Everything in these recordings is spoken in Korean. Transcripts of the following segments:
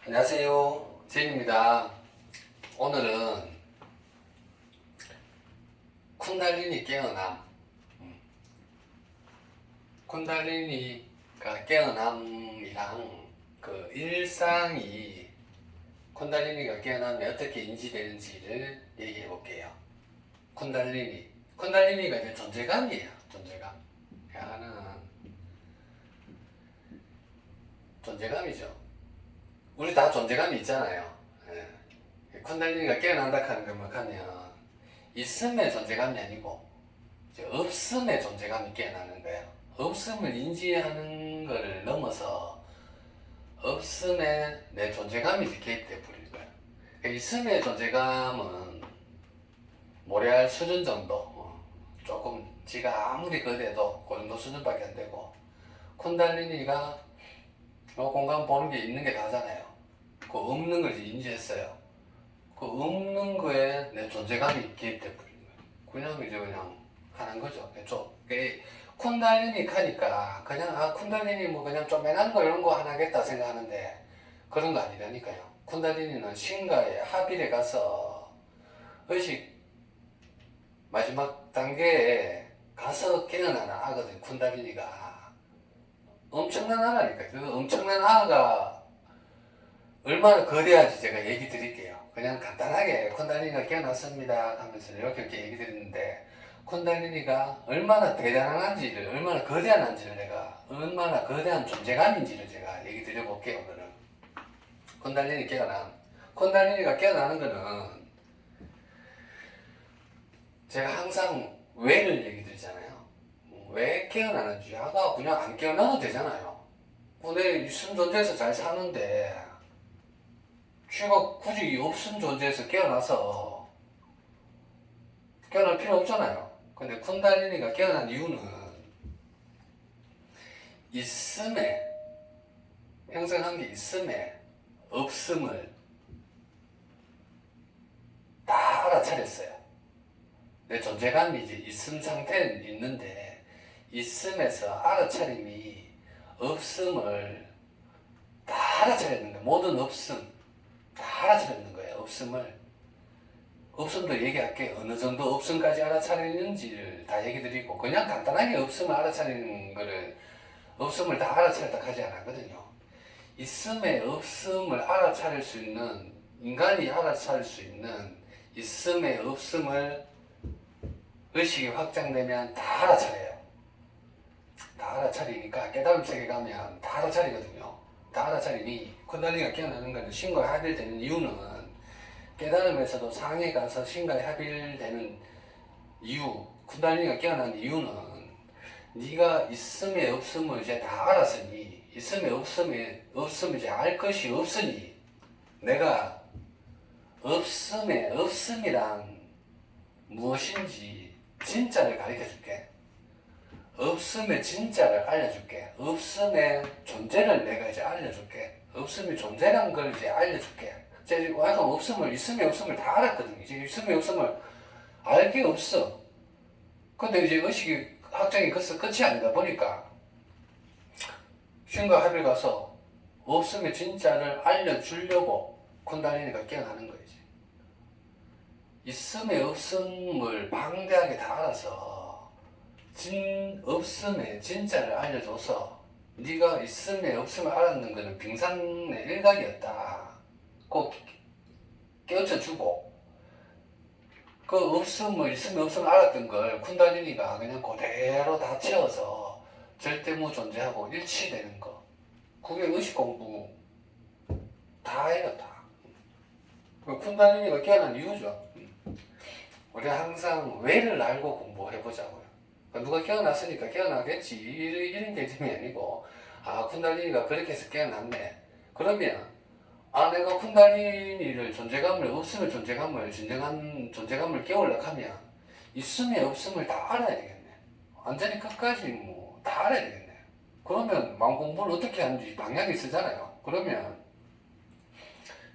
안녕하세요, 제인입니다. 오늘은 쿤달리니 깨어남, 쿤달리니가 깨어남이랑 그 일상이 쿤달리니가 깨어남이 어떻게 인지되는지를 얘기해 볼게요. 쿤달리니가 이제 존재감이에요. 존재감. 하는 존재감이죠. 우리 다 존재감이 있잖아요. 예. 쿤달리니가 깨어난다 하는 건 뭐냐면 있음의 존재감이 아니고 이제 없음의 존재감이 깨어나는 거예요. 없음을 인지하는 것을 넘어서 없음에 내 존재감이 개입돼 버릴 거예요. 그러니까 있음의 존재감은 모래알 수준 정도, 조금 지가 아무리 거대도 그 정도 수준밖에 안 되고, 쿤달리니가 공간 보는 게 있는 게 다잖아요. 그 없는 걸 인지했어요. 그 없는 거에 내 존재감이 개입돼 버리는 거예요. 그냥 이제 그냥 하는 거죠. 쿤달리니 하니까 그냥 쿤달리니 뭐 그냥 쪼매난 거 이런 거 하나겠다 생각하는데 그런 거 아니라니까요. 쿤달리니는 신과의 합일에 가서 의식 마지막 단계에 가서 깨어나는 아거든. 쿤달리니가 엄청난 아라니까. 그 엄청난 아가 얼마나 거대한지 제가 얘기 드릴게요. 그냥 간단하게 쿤달리니가 깨어났습니다 하면서 이렇게 얘기 드리는데, 쿤달리니가 얼마나 대단한지를, 얼마나 거대한지를 내가, 얼마나 거대한 존재감인지를 제가 얘기 드려볼게요. 오늘은 쿤달리니가 깨어나는 거는 제가 항상 왜를 얘기 드리잖아요. 왜 깨어나는지. 아까 그냥 안 깨어나도 되잖아요. 내 있음 존재에서 잘 사는데 쥐가 굳이 없음 존재에서 깨어나서 깨어날 필요 없잖아요. 근데 쿤달리니가 깨어난 이유는 있음에, 형성한 게 있음에 없음을 다 알아차렸어요. 내 존재감이 이제 있음 상태는 있는데 있음에서 알아차림이 없음을 다 알아차렸는 거예요. 모든 없음 다 알아차렸는 거예요. 없음도 얘기할게요. 어느 정도 없음까지 알아차리는지를 다 얘기 드리고, 그냥 간단하게 없음을 알아차리는 거를 없음을 다 알아차렸다 하지 않았거든요. 있음의 없음을 알아차릴 수 있는, 인간이 알아차릴 수 있는 있음의 없음을 의식이 확장되면 다 알아차려요. 다 알아차리니까 깨달음 세계 가면 다 알아차리거든요. 다 알아차리니 쿤달리니가 깨어나는 거는 신과에 합일되는 이유는, 깨달음에서도 상에 가서 신과에 합일되는 이유, 쿤달리니가 깨어난 이유는 네가 있음의 없음을 이제 다 알았으니, 있음의 없음을 이제 알 것이 없으니 내가 없음의 없음이란 무엇인지 진짜를 가르쳐줄게. 없음의 진짜를 알려줄게. 없음의 존재를 내가 이제 알려줄게. 없음의 존재란 걸 이제 알려줄게. 제가 약간 있음의 없음을 다 알았거든요. 이제 있음의 없음을 알 게 없어. 근데 이제 의식이 확장이 끝이 아니다 보니까 신과 합일 가서 없음의 진짜를 알려주려고 쿤달리니가 깨어나는 거지. 있음의 없음을 방대하게 다 알아서 없음의 진짜를 알려줘서 네가 있음의 없음을 알았는 것은 빙산의 일각이었다. 꼭 깨우쳐주고, 그 있음의 없음을 알았던 걸 쿤달리니가 그냥 그대로 다 채워서 절대무 존재하고 일치되는 거. 그게 의식 공부 다 해요, 다. 쿤달리니가 깨어난 이유죠. 우리가 항상 왜를 알고 공부해보자고요. 누가 깨어났으니까 깨어나겠지 이런 개념이 아니고, 쿤달리니가 그렇게 해서 깨어났네. 그러면 내가 쿤달리니를 없음의 존재감을, 진정한 존재감을 깨우려고 하면 있음의 없음을 다 알아야 되겠네. 완전히 끝까지 다 알아야 되겠네. 그러면 마음 공부를 어떻게 하는지 방향이 있잖아요. 그러면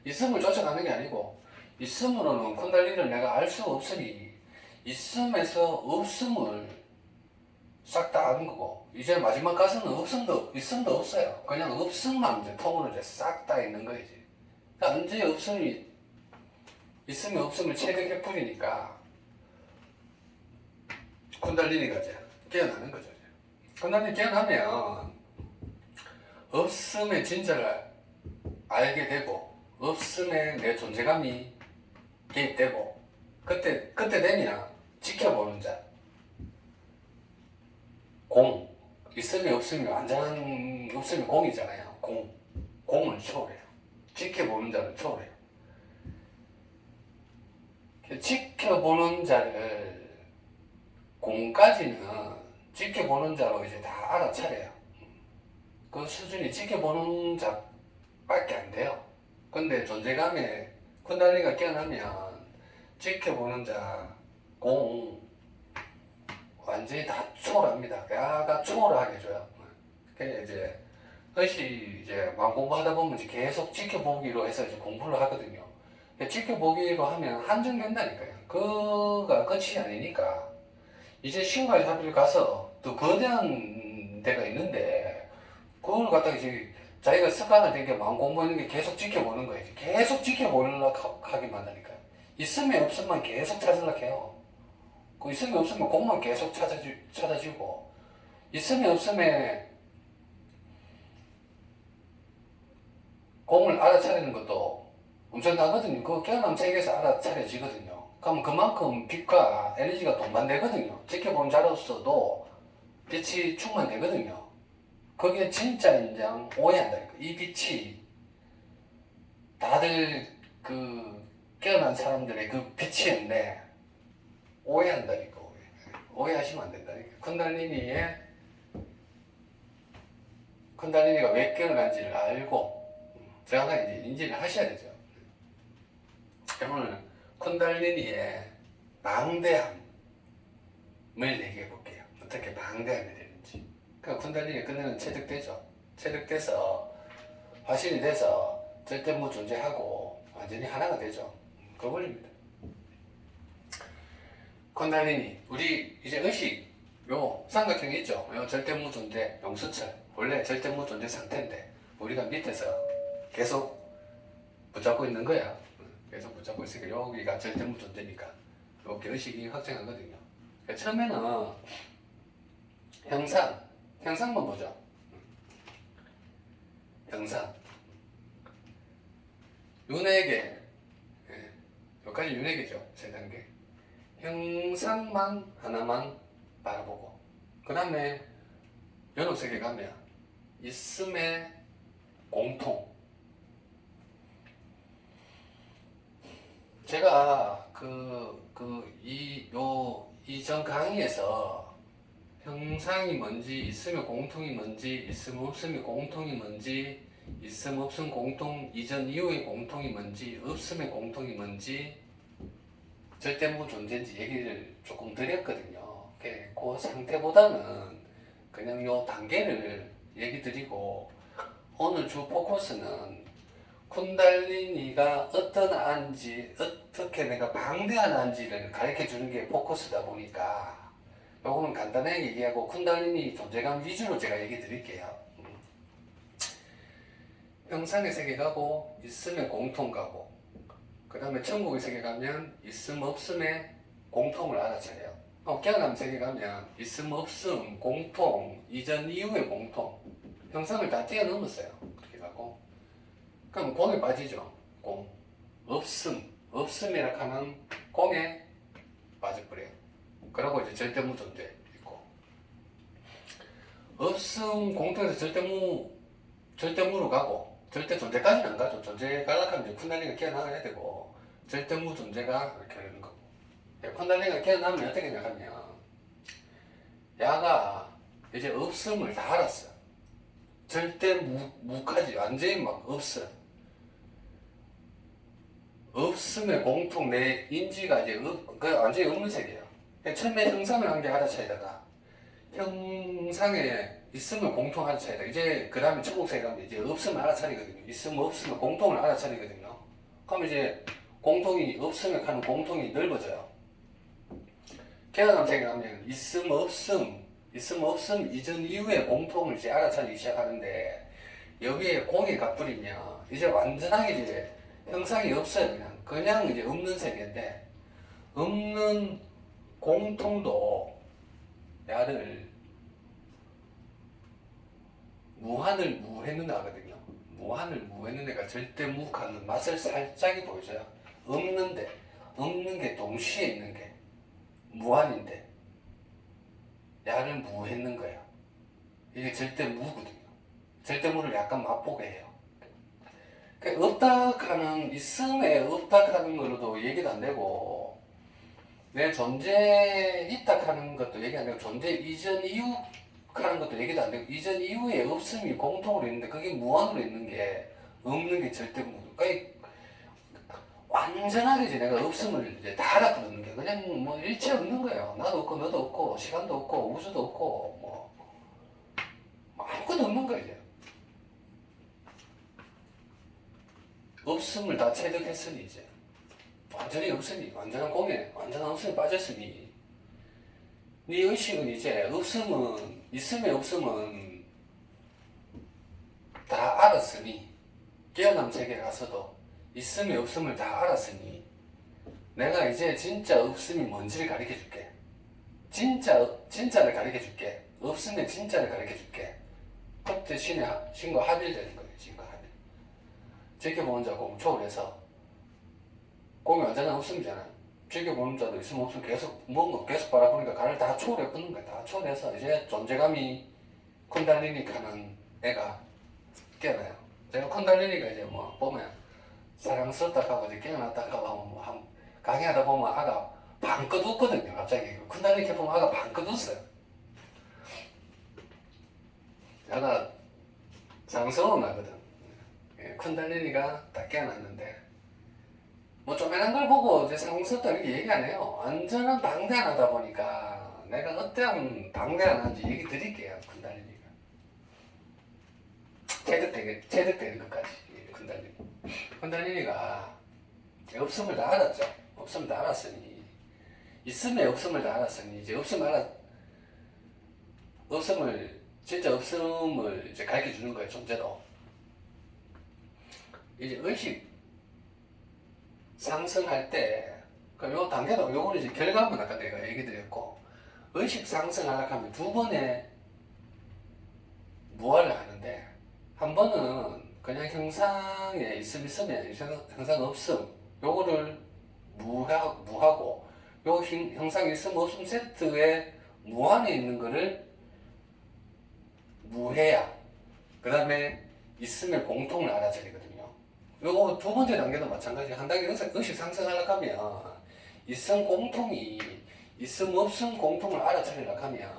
있음을 쫓아가는 게 아니고, 있음으로는 쿤달리니를 내가 알 수 없으니 있음에서 없음을 싹 다 아는 거고, 이제 마지막 가서는 있음도 없어요. 그냥 없음만 이제 통으로 이제 싹 다 있는 거지. 완전히 없음이 있으면 없음을 체득해버리니까 쿤달리니가 이제 깨어나는 거죠. 쿤달리니 깨어나면 없음의 진짜를 알게 되고 없음에 내 존재감이 개입되고 그때 되면 지켜보는 자 공 있음이 없음이 완전한 없음이 공이잖아요. 공을 초월해요. 지켜보는 자를 초월해요. 지켜보는 자를 공까지는 지켜보는 자로 이제 다 알아차려요. 그 수준이 지켜보는 자밖에 안 돼요. 근데 존재감에 쿤달리니가 깨어나면 지켜보는 자, 공 완전히 다 초월합니다. 다 초월하게 해줘요. 그래서 이제 의식 이제 공부하다 보면 이제 계속 지켜보기로 해서 이제 공부를 하거든요. 지켜보기로 하면 한정된다니까요. 그가 끝이 아니니까 이제 신발 협의를 가서 또 거대한 데가 있는데 그걸 갖다가 이제 자기가 습관화 된 게 마음 공부하는 게 계속 지켜보는 거예요. 계속 지켜보려고 하기만 한다니까요. 있으면 없으면 계속 찾으려고 해요. 그 있으면 없으면 공만 계속 찾아지고 있으면 없으면 공을 알아차리는 것도 엄청나거든요. 그 깨어남 세계에서 알아차려지거든요. 그럼 그만큼 빛과 에너지가 동반되거든요. 지켜보는 자로서도 빛이 충만되거든요. 그게 진짜 인장 오해한다니까. 이 빛이 다들 그 깨어난 사람들의 그 빛이었는데 오해한다니까. 오해하시면 안 된다니까. 쿤달리니가 왜 깨어난지를 알고 제가 이제 인지를 하셔야 되죠. 오늘 쿤달리니의 방대함을 얘기해 볼게요. 어떻게 방대함이 되는지. 그러니까 쿤달리니 끝내는 체득되죠. 체득돼서 화신이 돼서 절대무 존재하고 완전히 하나가 되죠. 그걸입니다. 쿤달리니 우리 이제 의식 요 삼각형이 있죠. 요 절대무 존재 용수철 원래 절대무 존재 상태인데 우리가 밑에서 계속 붙잡고 있는 거야. 계속 붙잡고 있으니까 여기가 절대무 존재니까 이렇게 의식이 확정하거든요. 그러니까 처음에는 형상만 보죠. 형상 윤회계 여기까지 윤회계죠. 세 단계 형상만 하나만 바라보고 그 다음에 연옥색에 가면 있음의 공통. 제가 이전 강의에서 형상이 뭔지, 있으면 공통이 뭔지, 있으면 없으면 공통이 뭔지, 있음 없음 공통 이전 이후의 공통이 뭔지, 없음의 공통이 뭔지, 절대무 존재인지 얘기를 조금 드렸거든요. 그 상태보다는 그냥 요 단계를 얘기 드리고 오늘 주 포커스는 쿤달리니가 어떤 안지, 어떻게 내가 방대한 안지를 가르쳐 주는 게 포커스다 보니까 요거는 간단하게 얘기하고 쿤달리니 존재감 위주로 제가 얘기 드릴게요. 형상의 세계 가고 있음의 공통 가고 그 다음에 천국의 세계 가면 있음 없음의 공통을 알아차려요. 깨어남 세계 가면 있음 없음 공통 이전 이후의 공통 형상을 다 뛰어넘었어요. 그렇게 가고 그럼 공에 빠지죠. 공 없음이라 하면 공에 빠져버려요. 그러고 이제 절대무 존재 있고 없음 공통에서 절대무로 가고 절대 존재까지는 안 가죠. 존재 가려면 이제 쿤달리니가 깨어나야 되고 절대무 존재가 이렇게 되는 거고 쿤달리니가 깨어나면 어떻게 나가면 야가 이제 없음을 다 알았어. 절대 무까지 완전히 막 없어. 없음의 공통 내 인지가 이제 완전히 없는 세계예요. 처음에 형상을 한 게 알아차리다가 형상에 있음을 공통 알아차리다. 이제 그 다음에 천국세계 가면 이제 없음을 알아차리거든요. 있음 없음을 공통을 알아차리거든요. 그럼 이제 공통이 없음에 가는 공통이 넓어져요. 깨어남 세계 가면 있음 없음 이전 이후의 공통을 이제 알아차리기 시작하는데 여기에 공이 갚으리면 이제 완전하게 이제 형상이 없어요. 그냥 이제 없는 세계인데, 없는 공통도 야를 무한을 무했는 하거든요. 무한을 무했는 애가 절대 무하는 맛을 살짝이 보여줘요. 없는 게 동시에 있는 게 무한인데 야를 무했는 거야. 이게 절대 무거든요. 절대 무를 약간 맛보게 해요. 그러니까 없다 하는 있음에 없다 하는 거로도 얘기도 안 되고, 내 존재 있다 하는 것도 얘기 안 되고, 존재 이전 이후 하는 것도 얘기도 안 되고, 이전 이후에 없음이 공통으로 있는데 그게 무한으로 있는 게 없는 게 절대 무. 그러니까 완전하게 이제 내가 없음을 이제 다 알아버리는 게 그냥 뭐 일체 없는 거예요. 나도 없고 너도 없고 시간도 없고 우주도 없고 뭐 아무것도 없는 거예요. 이제. 없음을 다 체득했으니 이제 완전히 없으니, 완전한 공에 완전한 없음에 빠졌으니, 네 의식은 이제 없음은, 있음의 없음은 다 알았으니, 깨어남 세계에 가서도 있음의 없음을 다 알았으니, 내가 이제 진짜 없음이 뭔지를 가르쳐 줄게. 진짜를 가르쳐 줄게. 없음의 진짜를 가르쳐 줄게. 그때 신과 합일되는 거예요. 신과 합일. 지켜보는 자 공 초월해서, 공이 완전한 없음이잖아요. 지켜보는 자도 있음 없음 계속 뭔가 계속 바라보니까 간을 다 초월해 붙는 거야. 다 초월해서 이제 존재감이 쿤달리니 가는 애가 깨어나요. 제가 쿤달리니가 이제 뭐 보면 사랑스럽다 하고 이제 깨어났다 하고 뭐 강의하다 보면 아가 방긋 웃거든요. 갑자기 쿤달리니 이렇게 보면 아가 방긋 웃어요. 아가 사랑스러운 아거든. 쿤달리니가 딱 깨어났는데, 뭐 조그만한 걸 보고 이제 상승스럽다 이렇게 얘기 안 해요. 완전한 방대하다 보니까 내가 어떠한 방대하는지 얘기 드릴게요. 쿤달리니가 체득되는 것까지. 쿤달리니가 없음을 다 알았죠. 없음을 다 알았으니, 있음의 없음을 다 알았으니 이제 진짜 없음을 이제 가르쳐 주는 거예요. 존재로. 이제 의식 상승할 때, 요 단계도, 요거는 이제 결과만 아까 내가 얘기 드렸고, 의식 상승하려고 하면 두 번의 무화를 하는데, 한 번은 그냥 형상에 있으면 형상 없음, 요거를 무하고, 요 형상 있음 없음 세트에 무한에 있는 거를 무해야, 그 다음에 있음의 공통을 알아차리거든요. 요거 두 번째 단계도 마찬가지예요. 한 단계 의식 상승하려고 하면 있음 없음 공통을 알아차리려고 하면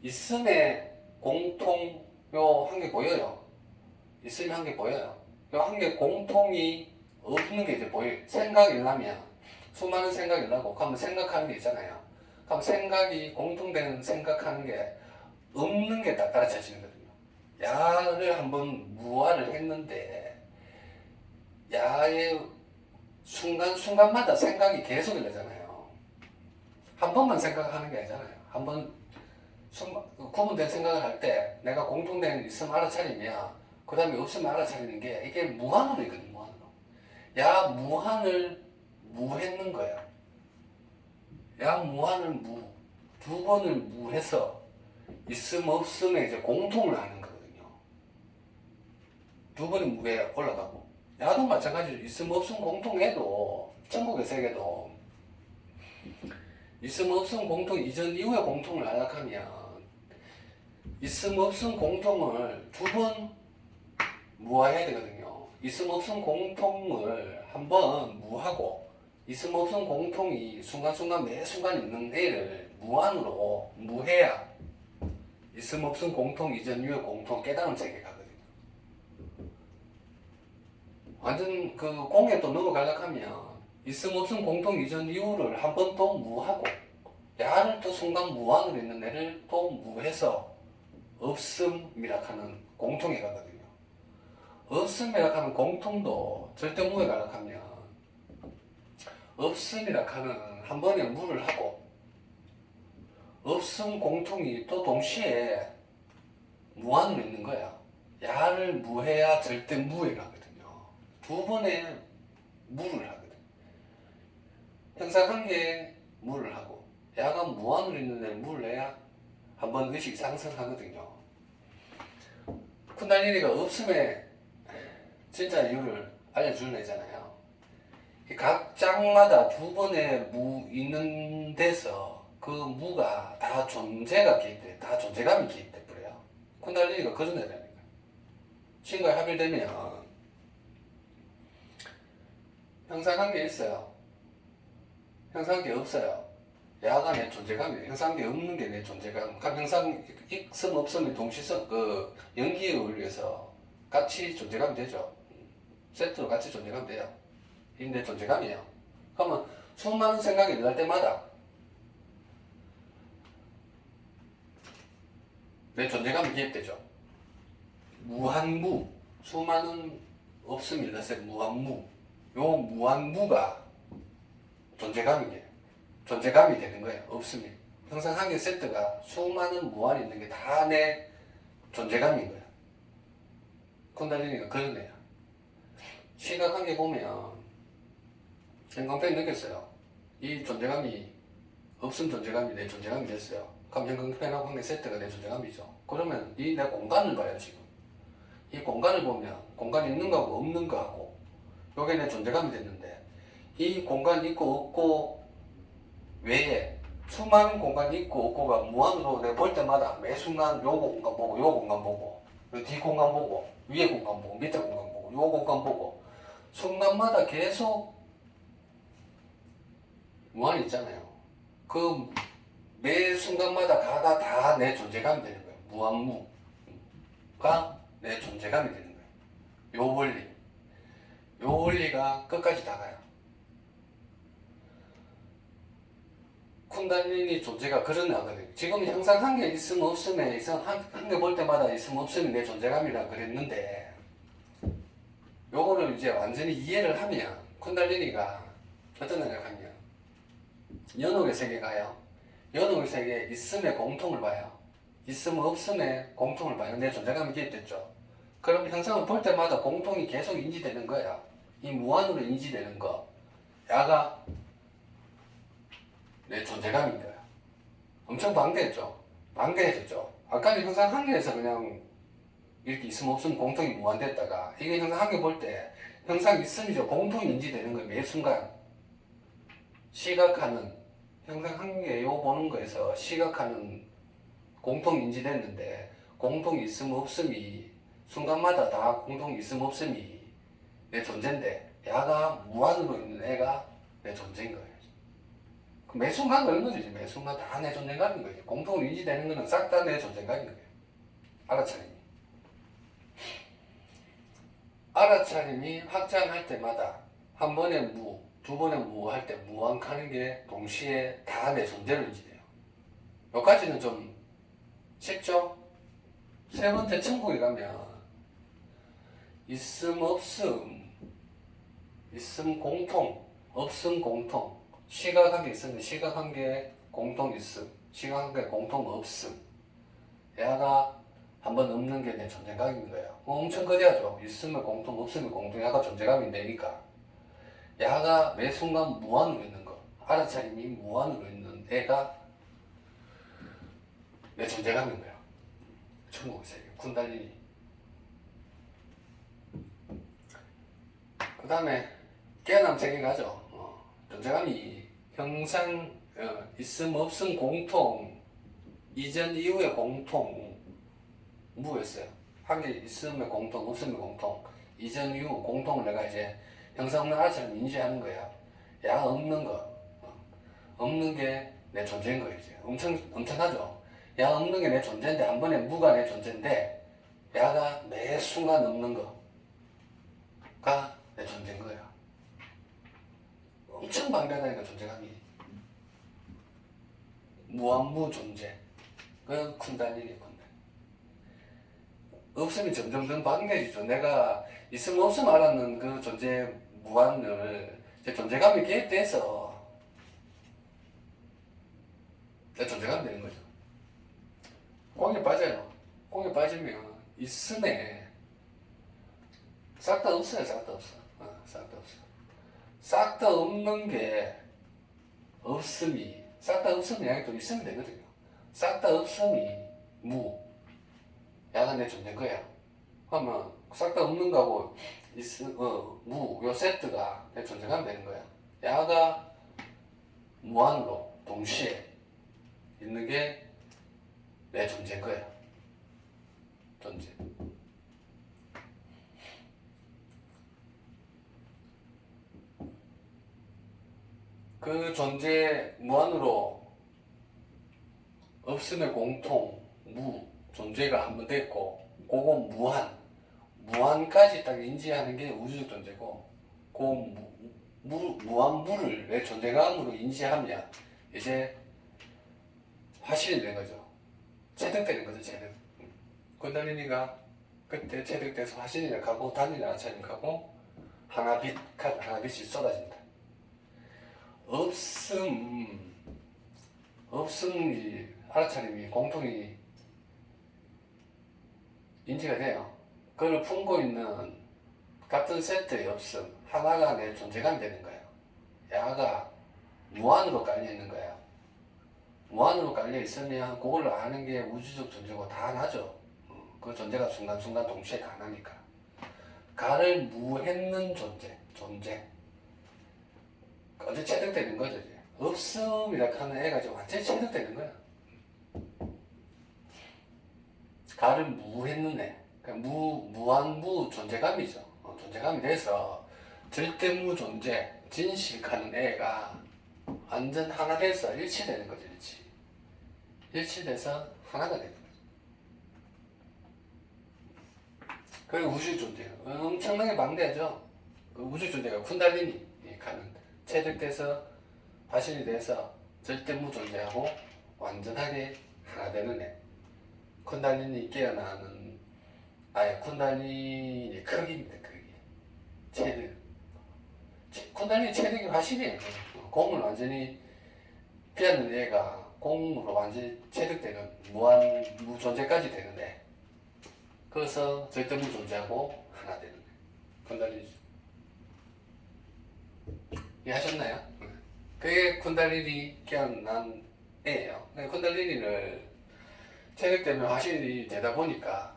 있음의 공통 요 한 개 보여요. 있음이 한 개 보여요. 요 한 개 공통이 없는 게 이제 보여요. 생각이려면 수많은 생각이려고 하면 생각하는 게 있잖아요. 그럼 생각이 공통되는 생각하는 게 없는 게 딱 알아차리는 거거든요. 야를 한번 무화를 했는데 야의 순간순간마다 생각이 계속 일어나잖아요. 한 번만 생각하는 게 아니잖아요. 한 번 구분된 생각을 할 때 내가 공통된 있음 알아차리면 그 다음에 없음 알아차리는 게 이게 무한으로 있거든요. 무한으로. 야 무한을 무했는 거야. 야 무한을 두 번을 무해서 있음 없음에 이제 공통을 하는 거거든요. 두 번의 무게 올라가고, 야도 마찬가지로 있음 없음 공통해도 천국의 세계도 있음 없음 공통 이전 이후의 공통을 알아가면 있음 없음 공통을 두 번 무화해야 되거든요. 있음 없음 공통을 한 번 무하고 있음 없음 공통이 순간순간 매 순간 있는 애를 무한으로 무해야 있음 없음 공통 이전 이후의 공통 깨달음 세계 가거든요. 완전 그 공에 또 넘어가려고 하면 있음 없음 공통 이전 이후를 한 번 또 무하고 야를 또 순간 무한으로 있는 애를 또 무해서 없음이라 하는 공통에 가거든요. 없음이라 하는 공통도 절대 무에 가려고 하면 없음이라 하는 한 번에 무를 하고 없음 공통이 또 동시에 무한으로 있는 거야. 야를 무해야 절대 무에 가거든요. 두 번의 무를 하거든. 형상 한계에 무를 하고 야가 무한으로 있는 애 무를 내야 한번 의식이 상승하거든요. 쿤달리니가 없음에 진짜 이유를 알려주는 애잖아요. 각 짝마다 두 번의 무 있는 데서 그 무가 다 존재가 개입돼, 다 존재감이 개입돼 버려요. 쿤달리니가 그런 애라니까. 신과에 합일되면 형상관계 있어요. 형상관계 없어요. 야가 내 존재감이에요. 형상관계 없는 게 내 존재감. 그럼 형상 있음 없음의 동시성 그 연기에 의해서 같이 존재감이 되죠. 세트로 같이 존재감이 돼요. 이게 내 존재감이에요. 그러면 수많은 생각이 일어날 때마다 내 존재감이 기입되죠. 무한무, 수많은 없음이 일어났어요. 무한무. 요 무한무가 존재감이 되는 거예요. 없음이. 형상관계 세트가 수많은 무한이 있는 게 다 내 존재감인 거예요. 쿤달리니가 그런 애야. 시각관계 보면 형광펜 느꼈어요. 이 존재감이 없음 존재감이 내 존재감이 됐어요. 그럼 형광펜하고 관계 세트가 내 존재감이죠. 그러면 이 내 공간을 봐요. 지금 이 공간을 보면 공간이 있는 거하고 없는 거하고 요게 내 존재감이 됐는데 이 공간 있고 없고 외에 수많은 공간이 있고 없고가 무한으로 내가 볼 때마다 매 순간 요 공간 보고 요 공간 보고 요 뒤 공간 보고 위에 공간 보고 밑에 공간 보고 요 공간 보고 순간마다 계속 무한이 있잖아요. 그 매 순간마다 가가 다 내 존재감이 되는 거예요. 무한무가 내 존재감이 되는 거예요. 요 원리가 끝까지 다 가요. 쿤달리니 존재가 그런 애거든요. 지금 형상 한 개 있음 없음에 한 개 볼 때마다 있음 없음이 내 존재감이라 그랬는데 요거를 이제 완전히 이해를 하면 쿤달리니가 어떤 생각하냐 연옥의 세계 가요. 연옥의 세계에 있음의 공통을 봐요. 있음 없음의 공통을 봐요. 내 존재감이 기입됐죠. 그럼 형상을 볼 때마다 공통이 계속 인지되는 거야. 이 무한으로 인지되는 거 야가 내 존재감인 거야. 엄청 방대해졌죠. 아까는 형상 한 개에서 그냥 이렇게 있음 없음 공통이 무한됐다가 이게 형상 한 개 볼 때 형상 있음이죠. 공통이 인지되는 거예요. 매 순간 시각하는 형상 한 개 요 보는 거에서 시각하는 공통 인지됐는데 공통 있음 없음이 순간마다 다 공통 있음 없음이 내 존재인데 야가 무한으로 있는 애가 내 존재인 거예요. 매 순간 그런 거지. 매 순간 다 내 존재감인 거지. 공통으로 인지되는 거는 싹 다 내 존재감인 거예요. 알아차림이 확장할 때마다 한 번에 무, 두 번에 무 할 때 무한하는 게 동시에 다 내 존재로 인지돼요. 여기까지는 좀 쉽죠? 세 번째 천국에 가면 있음 없음, 있음 공통, 없음 공통, 시각관계 있으면 시각관계 공통 있음, 시각관계 공통 없음. 야가 한번 없는 게 내 존재감인 거예요. 엄청 거대하죠. 있으면 공통, 없으면 공통. 야가 존재감이 되니까. 야가 매 순간 무한으로 있는 거. 알아차림이 무한으로 있는 애가 내 존재감인 거예요. 천국의 세계, 쿤달리니. 그 다음에 깨어남 세계 가죠. 존재감이 형상, 있음 없음 공통, 이전 이후의 공통 무였어요. 한 개 있음의 공통, 없음의 공통, 이전 이후 공통을 내가 이제 형상 없는 알처럼 인지하는 거야. 야 없는 거, 없는 게 내 존재인 거예요. 이제 엄청나죠. 야 없는 게 내 존재인데 한 번에 무가 내 존재인데 야가 매 순간 없는 거가 내 존재인 거야. 엄청 방대하다니까 존재감이. 무한무 존재. 그 쿤달리니 건데. 없으면 점점 더 방대해지죠. 내가 있으면 없으면 알았는 그 존재 무한을 제 존재감이 개입돼서 내 존재감이 되는 거죠. 공에 빠져요. 공에 빠지면 있음에 싹 다 없어요. 싹 다 없어. 싹 다 없어. 싹 다 없는 게 없음이, 싹 다 없음이 양이 또 있으면 되거든요. 싹 다 없음이 무, 야가 내 존재인 거야. 그러면 싹 다 없는 거하고 무, 요 세트가 내 존재감 되는 거야. 야가 무한으로 동시에 있는 게 내 존재인 거야. 존재. 그 존재 무한으로 없음의 공통, 무, 존재가 한 번 됐고, 그거 무한까지 딱 인지하는 게 우주적 존재고, 그 무한 무를 내 존재감으로 인지하면 이제 화신이 된 거죠. 체득되는 거죠, 체득. 군달리니가 그때 체득돼서 화신이라 가고 단이나 아차림 가고 하나빛이 쏟아진다. 없음이 알아차림이 공통이 인지가 돼요. 그걸 품고 있는 같은 세트의 없음 하나가 내 존재감이 되는 거예요. 야가 무한으로 깔려 있는 거예요. 무한으로 깔려 있으면 그걸 아는 게 우주적 존재고 다 하나죠. 그 존재가 순간순간 동시에 가능하니까. 가를 무했는 존재. 언제 체득되는 거죠, 이제. 없음이라 하는 애가 이제 완전히 체득되는 거야. 가를 무했는 애. 그러니까 무한무 존재감이죠. 존재감이 돼서 절대무 존재, 진실하는 애가 완전 하나 돼서 일치되는 거죠, 일치돼서 하나가 되는 거죠. 그게 우주 존재예요. 엄청나게 방대하죠. 그 우주 존재가 쿤달리니 가는 체득돼서 화신이 돼서 절대무 존재하고 완전하게 하나 되는 애. 쿤달리니 깨어나는 쿤달리니 크기입니다. 크기. 체득. 쿤달리니 체득이 화신이에요. 공을 완전히 피하는 애가 공으로 완전히 체득되는 무존재까지 되는데, 그래서 절대무 존재하고 하나 되는 애. 쿤달리니. 이해하셨나요? 그게 쿤달리니 깨어난 애예요. 쿤달리니를 체득되면 화신이 되다 보니까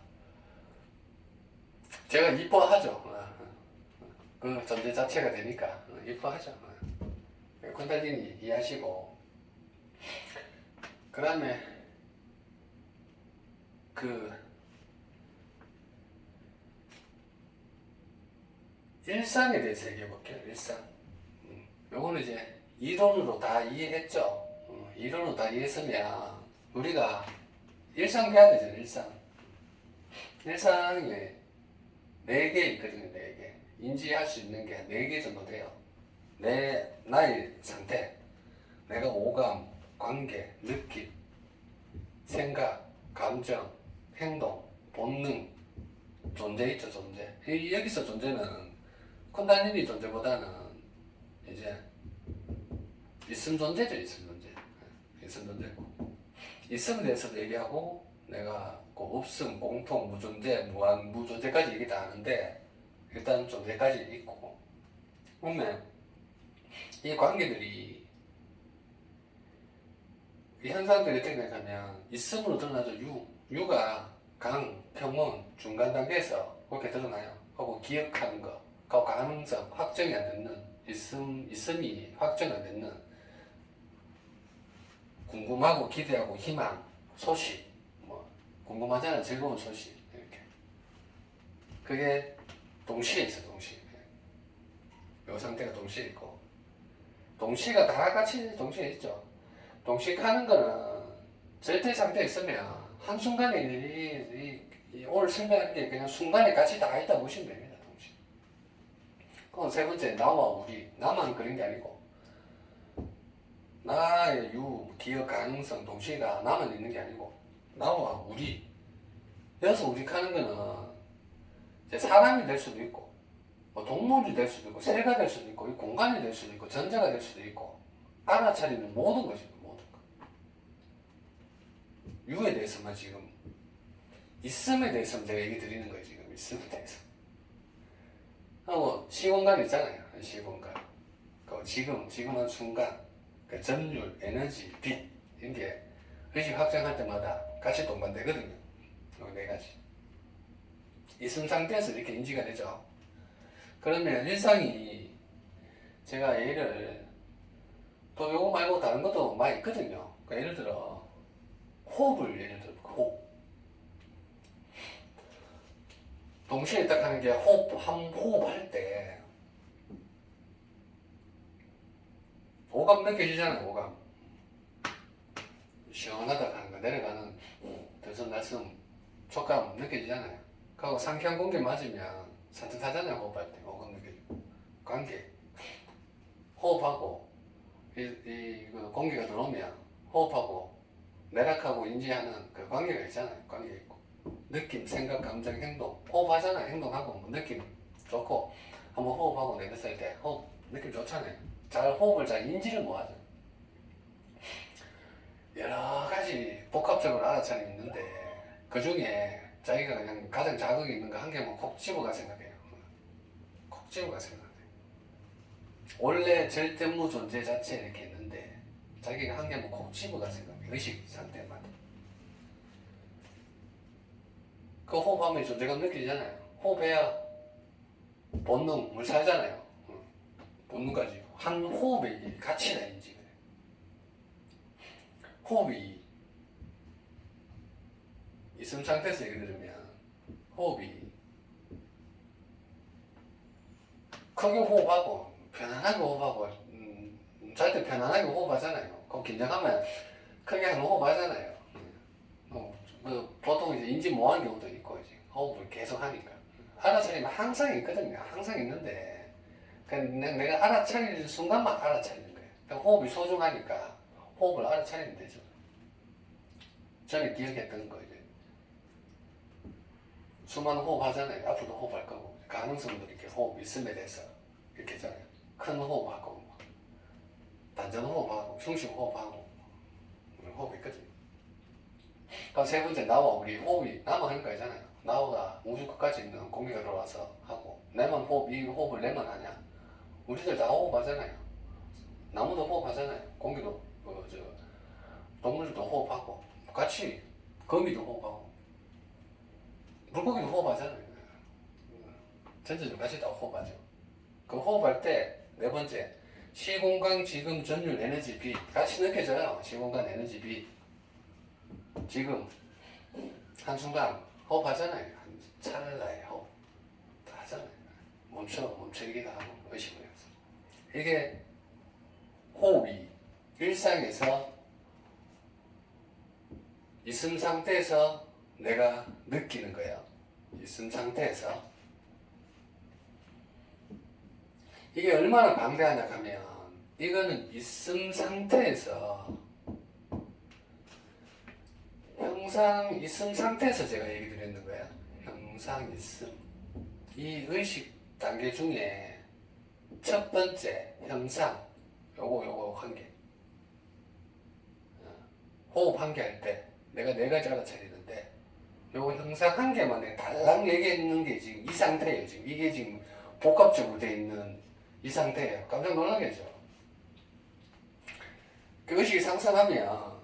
제가 이뻐하죠. 그 존재 자체가 되니까 이뻐하죠. 쿤달리니 이해하시고, 그 다음에 그 일상에 대해서 얘기해 볼게요. 일상. 요거는 이제 이론으로 다 이해했죠. 이론으로 다 이해했으면 우리가 일상 해야 되잖아요. 일상에 4개 있거든요. 4개. 인지할 수 있는 게 4개 정도 돼요. 나의 상태, 내가 오감, 관계, 느낌, 생각, 감정, 행동, 본능, 존재 있죠, 존재. 여기서 존재는 쿤달리니 존재보다는 이제 있음 존재죠, 있음 존재고. 있음에 대해서도 얘기하고, 내가 그 없음, 공통, 무존재, 무존재까지 얘기 다 하는데, 일단 존재까지 있고, 보면 이 관계들이, 이 현상들이 어떻게 생각하면 있음으로 드러나죠. 유가 강, 평원, 중간 단계에서 그렇게 드러나요. 하고 기억하는 거, 그 가능성, 확정이 안 되는 있음이 확정 안 되는 궁금하고 기대하고 희망, 소식, 궁금하잖아요. 즐거운 소식, 이렇게. 그게 동시에 있어, 동시에. 요 상태가 동시에 있고, 동시가 다 같이 동시에 있죠. 동시 하는 거는 절대 상태에 있으면 한순간에 오늘 설명한 게 그냥 순간에 같이 다 있다 보시면 됩니다. 동시. 그건 세 번째, 나와 우리. 나만 그런 게 아니고, 나의 기억 가능성, 동시가 나만 있는 게 아니고, 나와 우리. 여기서 우리 하는 거는 이제 사람이 될 수도 있고, 동물이 될 수도 있고, 새가 될 수도 있고, 이 공간이 될 수도 있고, 전자가 될 수도 있고, 알아차리는 모든 것입니다. 모든 것. 유에 대해서만 지금, 있음에 대해서만 제가 얘기 드리는 거예요. 지금 있음에 대해서. 하고 시공간 있잖아요. 시공간. 하고 지금 한 순간 그 전율, 에너지, 빛 이런 게 의식 확장할 때마다 같이 동반되거든요. 요 네 가지. 있음 상태에서 이렇게 인지가 되죠. 그러면 일상이 제가 예를 또 요거 말고 다른 것도 많이 있거든요. 그러니까 예를 들어 호흡을 예를 들어 호흡 동시에 딱 하는 게 호흡할 때 오감 느껴지잖아요. 오감 시원하다 하는 거 내려가는 들숨 날숨 촉감 느껴지잖아요. 그리고 상쾌한 공기 맞으면 산뜻하잖아요. 호흡할 때 오감 느껴지고 관계 호흡하고 그 공기가 들어오면 호흡하고 내락하고 인지하는 그 관계가 있잖아요. 관계 있고 느낌, 생각, 감정, 행동 호흡하잖아요. 행동하고 뭐 느낌 좋고 한번 호흡하고 내뱉을 때 호흡 느낌 좋잖아요. 잘 호흡을 잘 인지를 못하죠. 여러 가지 복합적으로 알아차림 있는데 그 중에 자기가 그냥 가장 자극이 있는 거 한 개만 콕 집어가 생각해요. 콕 집어가 생각해요. 원래 절대무 존재 자체 이렇게 있는데 자기가 한 개만 콕 집어가 생각해요. 의식 상태마다. 그 호흡하면 존재감 느끼잖아요. 호흡해야 본능, 물 살잖아요. 본능까지. 한 호흡의 가치나 인지. 호흡이 있음 상태에서 예를 들면 호흡이 크게 호흡하고 편안하게 호흡하고 잘 때 편안하게 호흡하잖아요. 그럼 긴장하면 크게 하는 호흡하잖아요. 보통 이제 인지 못하는 경우도 있고 이제 호흡을 계속 하니까 알아차리면 항상 있거든요. 항상 있는데 그냥 내가 알아차릴 순간만 알아차리는 거예요. 그러니까 호흡이 소중하니까 호흡을 알아차리면 되죠. 전에 기억했던 거 이제 수많은 호흡 하잖아요. 앞으로도 호흡할 거고 가능성도 이렇게 호흡 있음에 대해서 이렇게 있잖아요. 큰 호흡하고 단전 호흡하고 중심 호흡하고 호흡이 있거든요. 그럼 세 번째 나와 우리 호흡이 나만 하는 거 아니잖아요. 나와 우주 끝까지 있는 공기가 들어와서 하고 내만 호흡 이 호흡을 내만 하냐? 우리들 다 호흡하잖아요. 나무도 호흡하잖아요. 공기도 동물들도 호흡하고 같이 거미도 호흡하고 물고기도 호흡하잖아요. 전체적으로 같이 다 호흡하죠. 그 호흡할 때 네 번째 시공간 지금 전율 에너지 빛 같이 느껴져요. 시공간 에너지 빛 지금 한순간 호흡하잖아요. 한 찰나에 호흡 다 하잖아요. 멈추기도 하고 의식을 해서 이게 호흡이 일상에서 있음 상태에서 내가 느끼는 거예요. 있음 상태에서 이게 얼마나 방대하냐 하면 이거는 있음 상태에서 형상 있음 상태에서 제가 얘기 드리는 거예요. 형상 있음 이 의식 단계 중에 첫 번째 형상 요거 한 개 호흡 한 개 할 때 내가 네 가지 알아차리는데 요거 형상 한 개만 내가 달랑 얘기했는 게 지금 이 상태예요. 지금 이게 지금 복합적으로 돼 있는 이 상태예요. 깜짝 놀라겠죠. 그 의식이 상승하면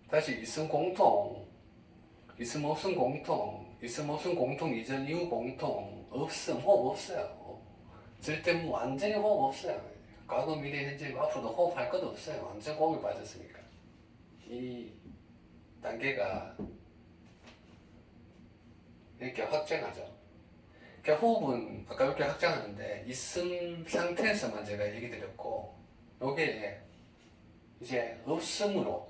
다시 있음 공통, 있음 없음 공통, 있음 없음 공통 이전 이후 공통, 없음 호흡 없어요. 절대 완전히 호흡 없어요. 과거 미래 현재 앞으로도 호흡할 것도 없어요. 완전 호흡이 빠졌으니까. 이 단계가 이렇게 확장하죠. 그러니까 호흡은 아까 이렇게 확장하는데 있음 상태에서만 제가 얘기 드렸고 요게 이제 없음으로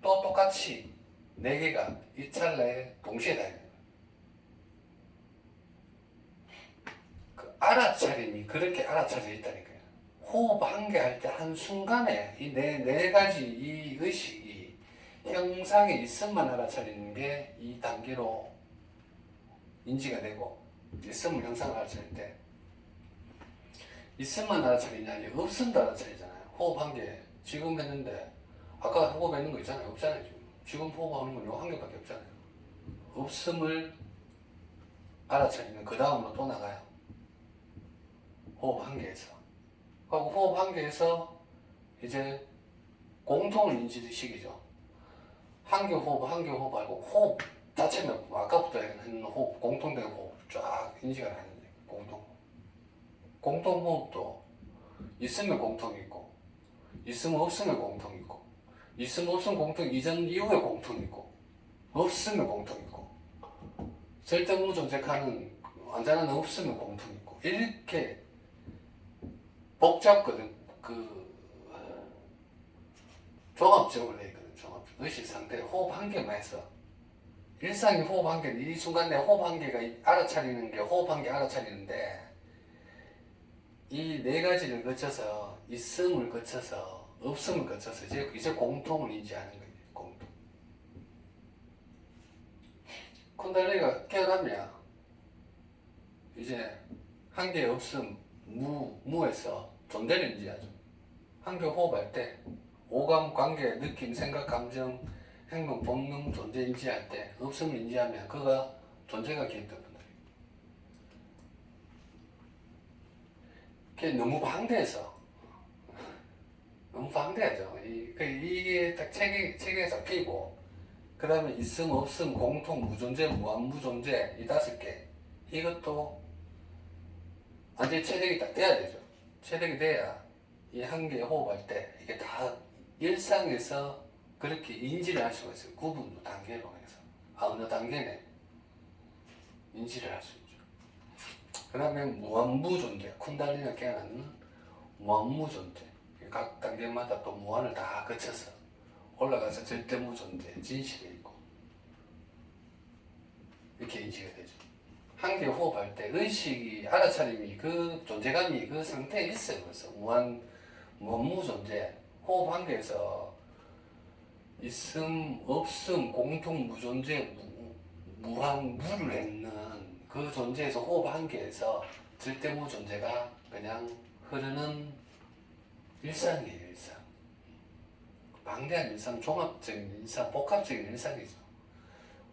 또 똑같이 네 개가 이 찰나에 동시에 다 있는 거예요. 그 알아차림이 그렇게 알아차려 있다니까요. 호흡 한 개 할 때 한순간에 이 네 가지 이 의식이 형상에 있음만 알아차리는 게 이 단계로 인지가 되고 있음을 형상을 알아차릴 때 있음만 알아차리냐 아니 없음도 알아차리잖아요. 호흡 한 개 지금 했는데 아까 호흡했는 거 있잖아요. 없잖아요. 지금 호흡하는 건 요 한 개밖에 없잖아요. 없음을 알아차리면 그 다음으로 또 나가요. 호흡 한 개에서 하고 호흡 한계에서 이제 공통을 인지시키죠. 한계 호흡 말고 호흡 자체는 아까부터 했는 호흡, 공통된 호흡 쫙 인지가 하는데 공통 호흡도 있으면 공통이 있고 있으면 없으면 공통이 있고 있으면 없으면 공통 이전 이후에 공통이 있고 없으면 공통이 있고 절대무존재하는 완전한 없으면 공통이 있고 이렇게 복잡거든. 종합적으로 돼 있거든. 의식 상태 호흡 한계만 해서 일상의 호흡 한계 이 순간 내 호흡 한계가 알아차리는 게 호흡 한계 알아차리는데 이 네 가지를 거쳐서 있음을 거쳐서 없음을 거쳐서 이제 공통을 인지하는 거예요. 공통. 쿤달리가 깨어나면 이제 한계 없음 무에서 존재를 인지하죠. 한계 호흡할 때 오감, 관계, 느낌, 생각, 감정, 행동, 본능, 존재 인지할 때 없음을 인지하면 그가 존재가 기입된다. 그게 너무 방대해서 너무 방대하죠. 이게 딱 책에 잡히고 그 다음에 있음, 없음, 공통, 무존재, 무한무존재 이 5개 이것도 완전히 체득이 딱 돼야 되죠. 체득이 돼야 이 한계 호흡할 때 이게 다 일상에서 그렇게 인지를 할 수가 있어요. 구분 단계로 해서 어느 단계네 인지를 할 수 있죠. 그 다음에 무한무존재, 쿤달리가 깨어나는 무한무존재 각 단계마다 또 무한을 다 거쳐서 올라가서 절대무존재, 진실이 있고 이렇게 인지가 되죠. 한계 호흡할 때 의식이 알아차림이 그 존재감이 그 상태에 있어요. 그래서 무한무존재 호흡 한계에서 있음, 없음, 공통, 무존재, 무한무를 했는 그 존재에서 호흡 한계에서 절대무존재가 그냥 흐르는 일상이에요. 일상. 방대한 일상, 종합적인 일상, 복합적인 일상이죠.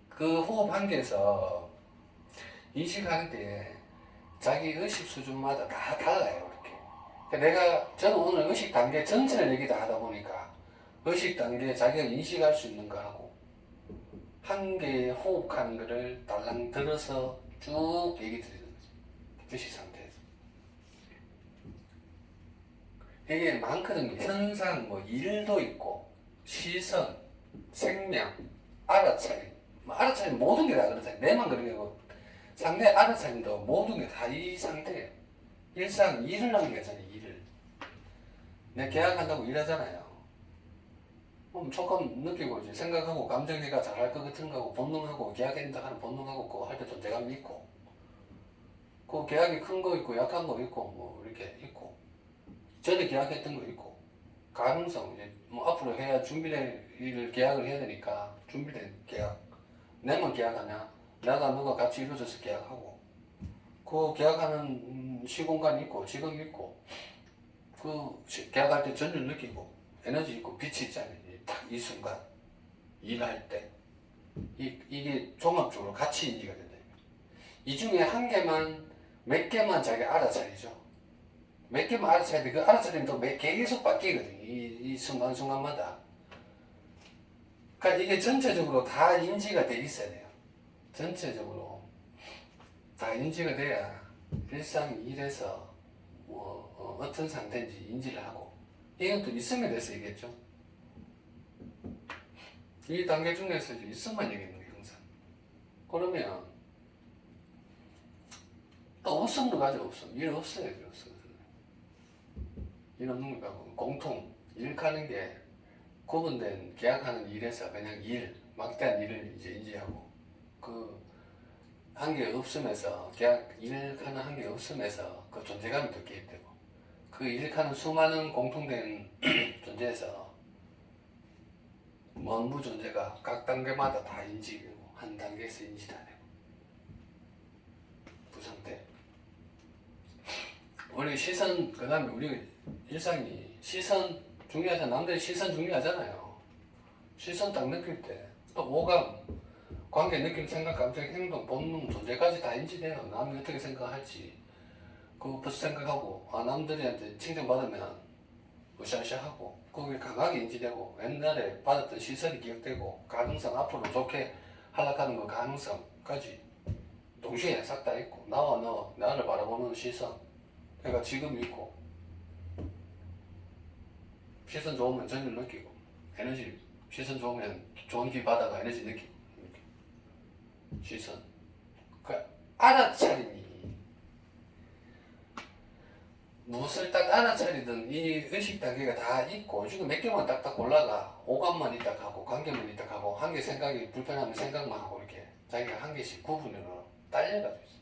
그 호흡 한계에서 인식하는 게 자기 의식 수준마다 다 달라요. 이렇게. 저는 오늘 의식 단계 전체를 얘기 다 하다 보니까 의식 단계 자기가 인식할 수 있는 거 하고 한계에 호흡하는 거를 달랑 들어서 쭉 얘기 드리는 거죠. 의식 상태에서. 이게 많거든요. 현상, 일도 있고 시선, 생명, 알아차림. 알아차림 모든 게 다 그렇잖아요. 내만 그런 게 아니고 상대 알아차림도 모든 게 다 이 상태예요. 일상 일을 하는 거잖아요. 일을. 내가 계약한다고 일하잖아요. 그럼 조금 느끼고 이제 생각하고 감정내가 잘할 것 같은 거하고 본능하고 계약한다 하는 본능하고 그거 할 때 존재감이 있고 그 계약이 큰 거 있고 약한 거 있고 이렇게 있고 전에 계약했던 거 있고 가능성 이제 앞으로 해야 준비된 일을 계약을 해야 되니까 준비된 계약 내만 계약하냐 내가 누가 같이 이루어져서 계약하고 그 계약하는 시공간이 있고 지금 있고 그 계약할 때 전율 느끼고 에너지 있고 빛이 있잖아요. 딱 이 순간 일할 때 이게 종합적으로 같이 인지가 된다. 이 중에 한 개만 몇 개만 자기 알아차리죠. 몇 개만 알아차리는데 그 알아차리면 또 계속 바뀌거든요. 이 순간순간마다. 그러니까 이게 전체적으로 다 인지가 돼 있어야 돼요. 전체적으로 다 인지가 돼야 일상 일에서 어떤 상태인지 인지를 하고 이건 또 있음에 대해서 얘기했죠. 이 단계 중에서 있음만 얘기하는 거예요. 항상. 그러면 또 없음도 가져. 없음. 일 없어요. 일 없어요. 일 없는 거 가고 공통 일 가는 게 구분된 계약하는 일에서 그냥 일 막대한 일을 이제 인지하고 그 한계 없음에서 계약 일하는 한계 없음에서 그 존재감이 또 개입되고 그 일하는 수많은 공통된 존재에서 원부 존재가 각 단계마다 다 인지되고 한 단계에서 인지 다 되고 그 상태. 우리 시선 그 다음에 우리 일상이 시선 중요하잖아. 남들이 시선 중요하잖아요. 시선 딱 느낄 때 또 오감 관계, 느낌, 생각, 감정, 행동, 본능, 존재까지 다 인지돼요. 남이 어떻게 생각할지 그거 벌써 생각하고 남들한테 칭찬받으면 으쌰으쌰하고 그게 강하게 인지되고 옛날에 받았던 시선이 기억되고 가능성 앞으로 좋게 하락하는 그 가능성까지 동시에 싹 다 있고 나와 너 나를 바라보는 시선 그러니까 지금 있고 시선 좋으면 전율 느끼고 에너지 시선 좋으면 좋은 기 받아가 에너지 느끼고 시선 그 알아차림이 무엇을 딱 알아차리든 이 의식 단계가 다 있고 지금 몇 개만 딱딱 골라가 오감만 있다 가고 관계만 있다 가고 한 개 생각이 불편하면 생각만 하고 이렇게 자기가 한 개씩 구분으로 딸려가지고 있어.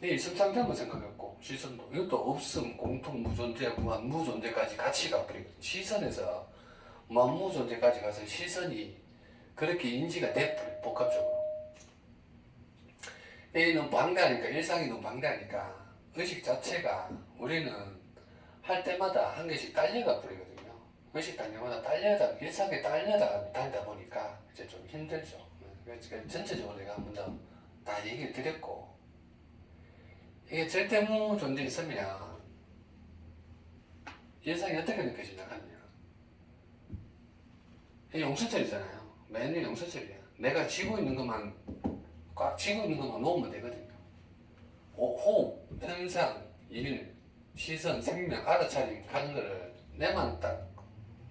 이 있음 상태만 생각했고 시선도 이것도 없음 공통 무존재 무한 무존재까지 같이 가버리거든. 시선에서 만무존재까지 가서 시선이 그렇게 인지가 돼버려 복합적으로. 너무 방대하니까 일상이 너무 방대하니까 의식 자체가 우리는 할 때마다 한 개씩 딸려가 버리거든요. 의식 단계마다 딸려다 일상에 딸려다가 다니다 보니까 이제 좀 힘들죠. 그래서 전체적으로 내가 한 번 더 다 얘기를 드렸고 이게 절대무 존재 있으면 일상이 어떻게 느껴지냐 하면 이게 용수철이잖아요. 매일 용수철이야. 내가 쥐고 있는 것만 꽉 쥐고 있는 것만 놓으면 되거든요. 호흡, 현상, 일, 시선, 생명, 알아차림 하는 거를 내만 딱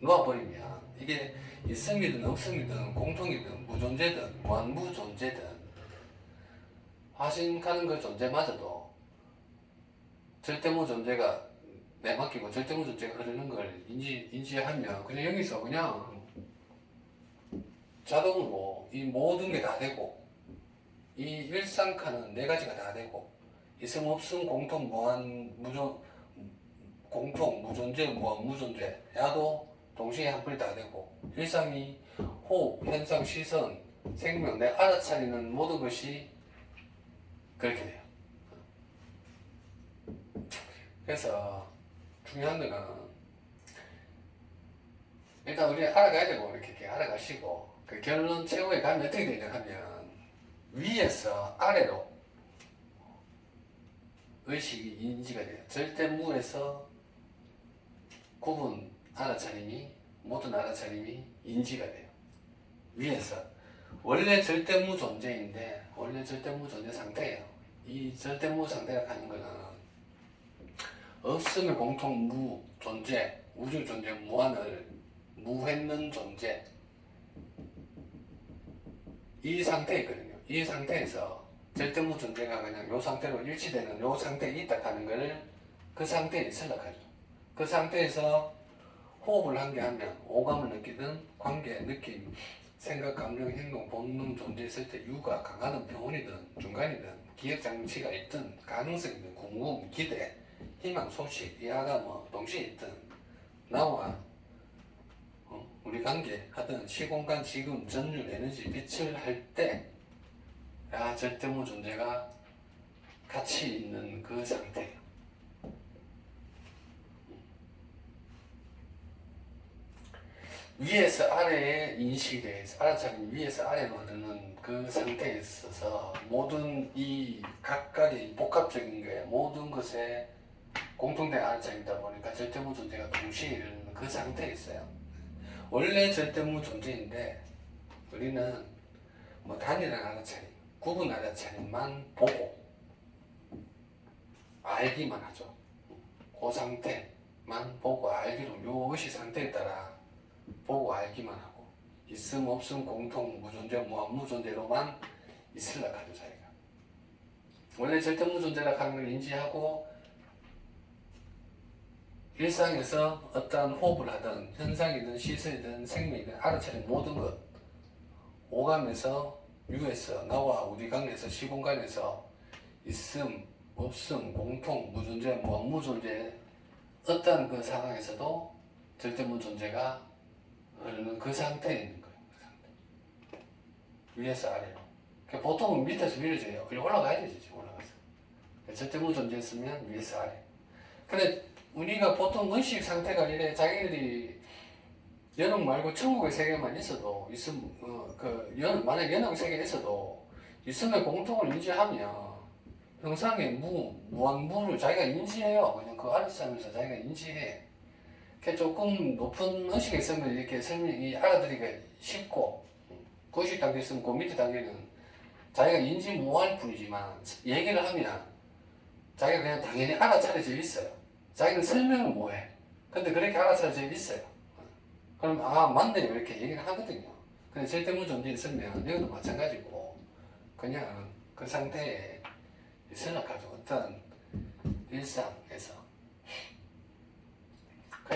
놓아버리면 이게 있음이든 없음이든 공통이든 무존재든 무한무존재든 화신하는 그 존재마저도 절대무 존재가 내맡기고 절대무 존재가 흐르는 걸 인지하면 그냥 여기서 그냥 자동으로 이 모든 게 다 되고 이 일상카는 네 가지가 다 되고 있음 없음 공통 무한 무존 공통 무존재 무한 무존재 야도 동시에 한 번에 다 되고 일상이 호흡 현상 시선 생명 내 알아차리는 모든 것이 그렇게 돼요. 그래서 중요한 거는 일단 우리 알아가야 되고 이렇게 알아가시고 그 결론 최고에 가면 어떻게 되냐 하면 위에서 아래로 의식이 인지가 돼요. 절대무에서 구분 알아차림이 모든 알아차림이 인지가 돼요. 위에서 원래 절대무 존재인데 원래 절대무 존재 상태예요. 이 절대무 상태라 하는 거는 없음의 공통 무 존재 우주 존재 무한을 무했는 존재 이 상태에 있거든요. 이 상태에서 절대무 존재가 그냥 요 상태로 일치되는 요 상태에 있다 하는 거를 그 상태에 있으려고 하죠. 그 상태에서 호흡을 한 개 하면 오감을 느끼든 관계, 느낌, 생각, 감정, 행동, 본능 존재했을 때 유가 강하든 병원이든 중간이든 기억장치가 있든 가능성이든 궁금, 기대, 희망, 소식, 이하가 뭐 동시에 있든 나와 우리 관계 하든 시공간, 지금, 전율, 에너지, 빛을 할 때 절대무 존재가 같이 있는 그 상태예요. 위에서 아래의 인식에 대해서 알아차림 위에서 아래로 흐르는 그 상태에 있어서 모든 이 각각의 복합적인 게 모든 것에 공통된 알아차림이다 보니까 절대무 존재가 동시에 이르는 그 상태에 있어요. 원래 절대무 존재인데 우리는 뭐 단일한 알아차림, 구분 알아차림만 보고 알기만 하죠. 그 상태만 보고 알기로 요 의식 상태에 따라 보고 알기만 하고 있음 없음 공통 무존재 무한 무존재로만 있으려고 하죠. 자기가 원래 절대무존재라고 하는 걸 인지하고 일상에서 어떠한 호흡을 하든 현상이든 시선이든 생명이든 알아차린 모든 것 오감에서 유에서 나와 우리 관계에서 시공간에서 있음 없음 공통 무존재 무한 무존재 어떠한 그 상황에서도 절대무존재가 흐르는 그 상태에 있는 거예요. 그 상태. 위에서 아래로. 그러니까 보통은 밑에서 위로 져요. 올라가야 되지, 올라가서. 절대무존재였으면 위에서 아래. 근데 우리가 보통 의식 상태가 이래 자기들이 연옥 말고 천국의 세계만 있어도 만약 연옥 세계에 있어도 있음의 공통을 인지하면 형상의 무한무를 자기가 인지해요. 그냥 그 알아서 하면서 자기가 인지해. 그 조금 높은 의식에 있으면 이렇게 설명이 알아들이기가 쉽고, 구식 단계 있으면 그 밑에 단계는 자기가 인지 못할 뿐이지만 얘기를 하면 자기가 그냥 당연히 알아차려져 있어요. 자기는 설명을 못해. 근데 그렇게 알아차려져 있어요. 그럼 아 맞네 이렇게 얘기를 하거든요. 근데 절대무 존재에 있으면 이것도 마찬가지고 그냥 그 상태에 생각하죠. 어떤 일상에서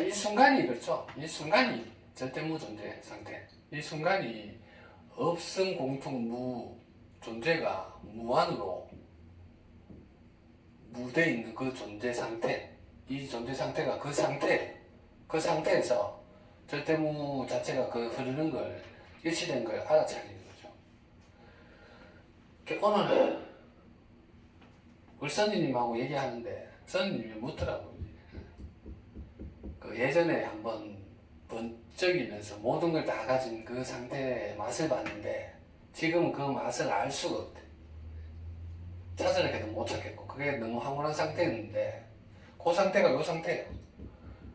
이 순간이 그렇죠. 이 순간이 절대무 존재 상태. 이 순간이 없음 공통 무 존재가 무한으로 무돼 있는 그 존재 상태. 이 존재 상태가 그 상태에서 절대무 자체가 그 흐르는 걸 일치된 걸 알아차리는 거죠. 오늘 우리 선생님하고 얘기하는데 선생님이 묻더라고요. 그 예전에 한번 번쩍이면서 모든 걸 다 가진 그 상태의 맛을 봤는데 지금은 그 맛을 알 수가 없대. 찾으려 해도 못 찾겠고 그게 너무 황홀한 상태였는데 그 상태가 요 상태예요.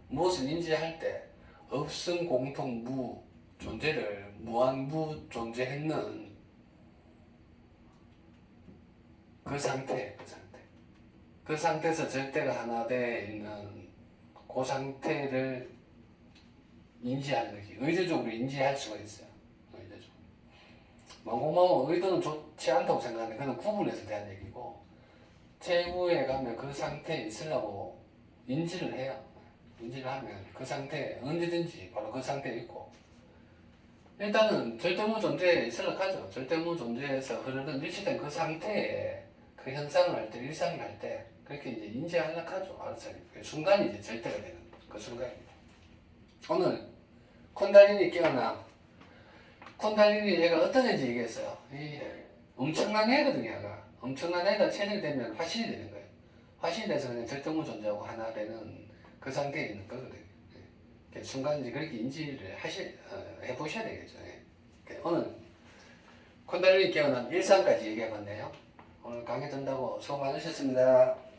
무엇을 인지할 때 없음 공통 무 존재를 무한무 존재했는 그 상태. 그 상태에서 절대가 하나 되어 있는 그 상태를 인지하는 거지. 의도적으로 인지할 수가 있어요. 의도적으로. 멍멍멍 의도는 좋지 않다고 생각하는데 그건 구분해서 대한 얘기고 최후에 가면 그 상태에 있으려고 인지를 해요. 인지를 하면 그 상태에 언제든지 바로 그 상태에 있고 일단은 절대무 존재에 생각하죠. 절대무 존재에서 흐르는 일치된 그 상태에 그 현상을 할 때, 일상을 할 때 그렇게 이제 인지하려고 하죠. 알았어. 그 순간이 이제 절대가 되는 그 순간입니다. 오늘 쿤달리니 깨어나 쿤달리니 얘가 어떤 애인지 얘기했어요. 이 엄청난 애거든요. 얘가 엄청난 애가 체질되면 화신이 되는 거예요. 화신이 돼서 그냥 절대무 존재하고 하나 되는 그 상태에 있는 거거든요. 순간 이제 그렇게 인지를 해보셔야 되겠죠. 오늘 콘달리니 깨어난 일상까지 얘기해봤네요. 오늘 강의 듣는다고 수고 많으셨습니다.